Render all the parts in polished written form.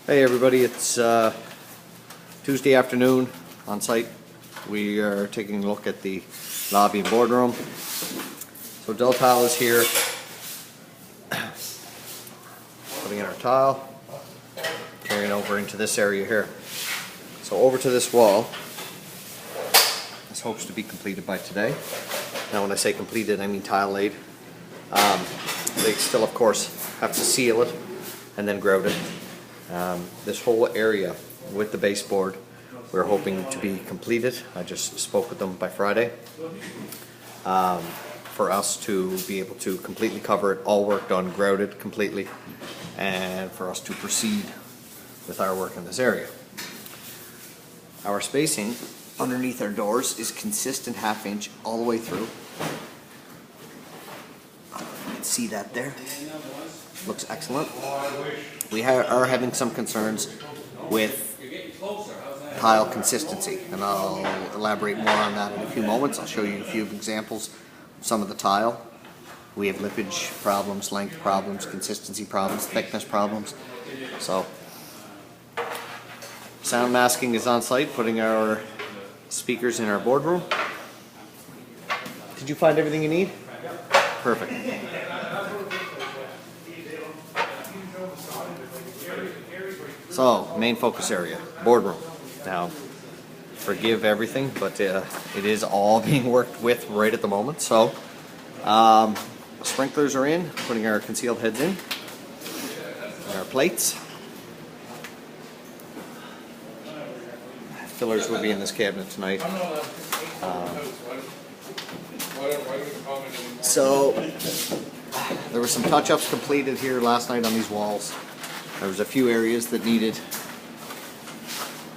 Hey everybody, it's Tuesday afternoon on site. We are taking a look at the lobby and boardroom. So Del Tile is here, putting in our tile, carrying over into this area here. So over to this wall. This hopes to be completed by today. Now when I say completed, I mean tile laid. They still of course have to seal it and then grout it. This whole area with the baseboard we're hoping to be completed. I just spoke with them by Friday for us to be able to completely cover it, all work done, grouted completely, and for us to proceed with our work in this area. Our spacing underneath our doors is consistent 1/2 inch all the way through. You can see that there. Looks excellent. We are having some concerns with tile consistency, and I'll elaborate more on that in a few moments. I'll show you a few examples of some of the tile. We have lippage problems, length problems, consistency problems, thickness problems. So, sound masking is on site, putting our speakers in our boardroom. Did you find everything you need? Perfect. So, main focus area, boardroom. Now, forgive everything, but it is all being worked with right at the moment. So, sprinklers are in, putting our concealed heads in, and our plates. Fillers will be in this cabinet tonight. So, there were some touch-ups completed here last night on these walls. There was a few areas that needed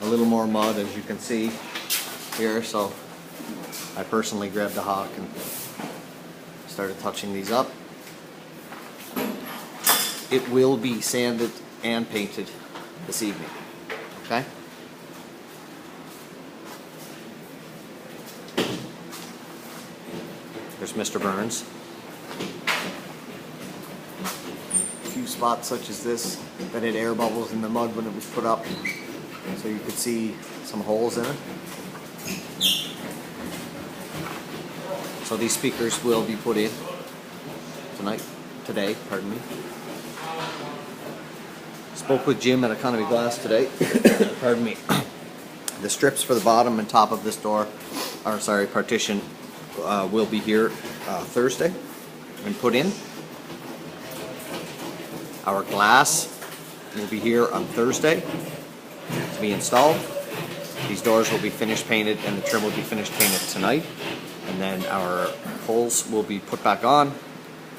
a little more mud, as you can see here, so I personally grabbed a hawk and started touching these up. It will be sanded and painted this evening, okay? There's Mr. Burns. Spots such as this that had air bubbles in the mud when it was put up, so you could see some holes in it. So these speakers will be put in today, pardon me. Spoke with Jim at Economy Glass today. Pardon me. The strips for the bottom and top of this door, or sorry, partition, will be here Thursday and put in. Our glass will be here on Thursday to be installed. These doors will be finished painted and the trim will be finished painted tonight. And then our holes will be put back on.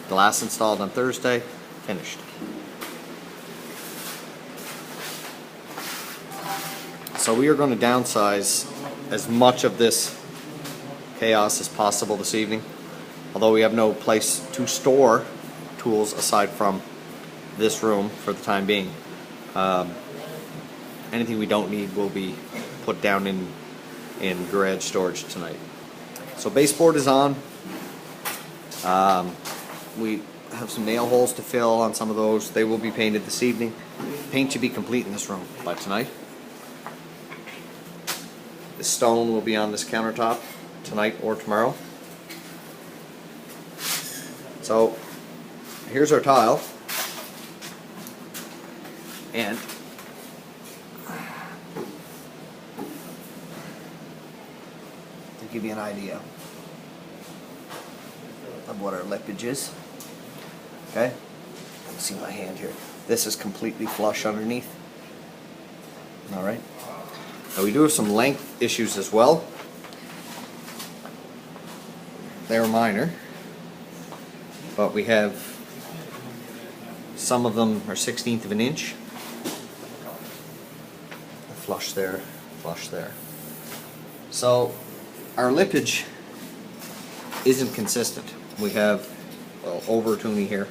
Glass installed on Thursday, finished. So we are going to downsize as much of this chaos as possible this evening. Although we have no place to store tools aside from this room for the time being. Anything we don't need will be put down in garage storage tonight. So baseboard is on. We have some nail holes to fill on some of those. They will be painted this evening. Paint should be complete in this room by tonight. The stone will be on this countertop tonight or tomorrow. So here's our tile. And to give you an idea of what our lippage is, okay? You can see my hand here. This is completely flush underneath. All right. Now we do have some length issues as well. They're minor, but we have some of them are 1/16 of an inch. Flush there, flush there. So our lippage isn't consistent. We have over tuning here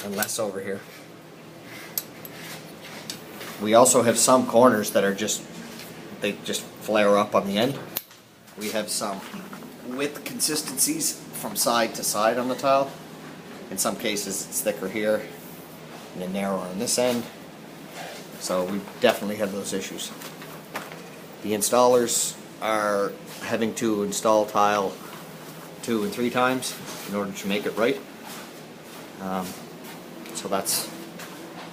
and less over here. We also have some corners that are they just flare up on the end. We have some width consistencies from side to side on the tile. In some cases it's thicker here, and then narrower on this end. So we definitely had those issues. The installers are having to install tile 2 and 3 times in order to make it right. So that's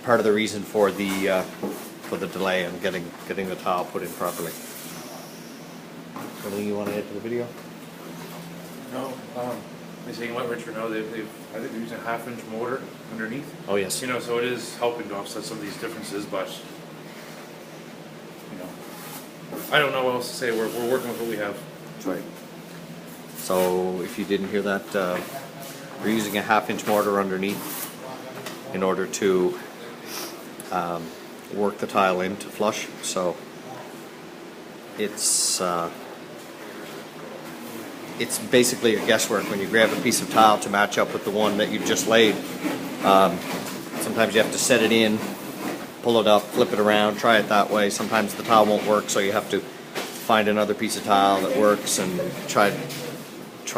part of the reason for the delay in getting the tile put in properly. Anything you want to add to the video? No, they saying let Richard know I think they're using a 1/2-inch mortar underneath. Oh yes. You know, so it is helping to offset some of these differences, but you know, I don't know what else to say. We're working with what we have. That's right. So if you didn't hear that, we're using a 1/2-inch mortar underneath in order to work the tile in to flush. So it's basically a guesswork when you grab a piece of tile to match up with the one that you've just laid. Sometimes you have to set it in, pull it up, flip it around, try it that way. Sometimes the tile won't work, so you have to find another piece of tile that works and try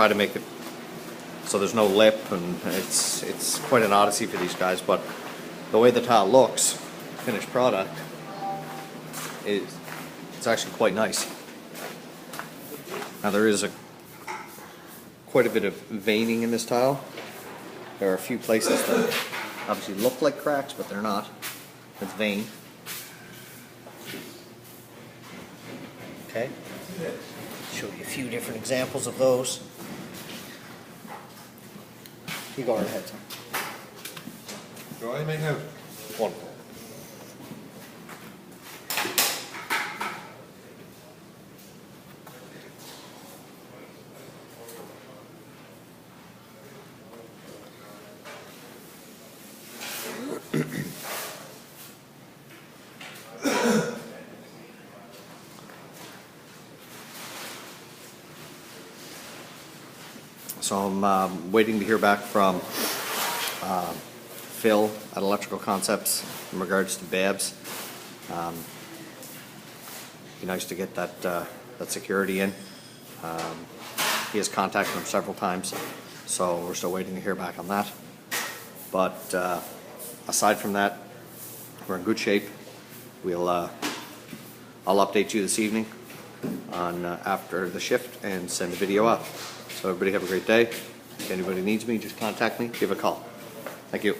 to make it so there's no lip, and it's quite an odyssey for these guys. But the way the tile looks, finished product, it's actually quite nice. Now there is quite a bit of veining in this tile. There are a few places that obviously look like cracks, but they're not. It's vein. Okay. Show you a few different examples of those. You go right ahead, son. Go ahead, make note. Wonderful. So I'm waiting to hear back from Phil at Electrical Concepts in regards to Babs. Be nice to get that security in. He has contacted him several times, so we're still waiting to hear back on that. But aside from that, we're in good shape. I'll update you this evening on after the shift and send a video out. So everybody have a great day. If anybody needs me, just contact me, give a call. Thank you.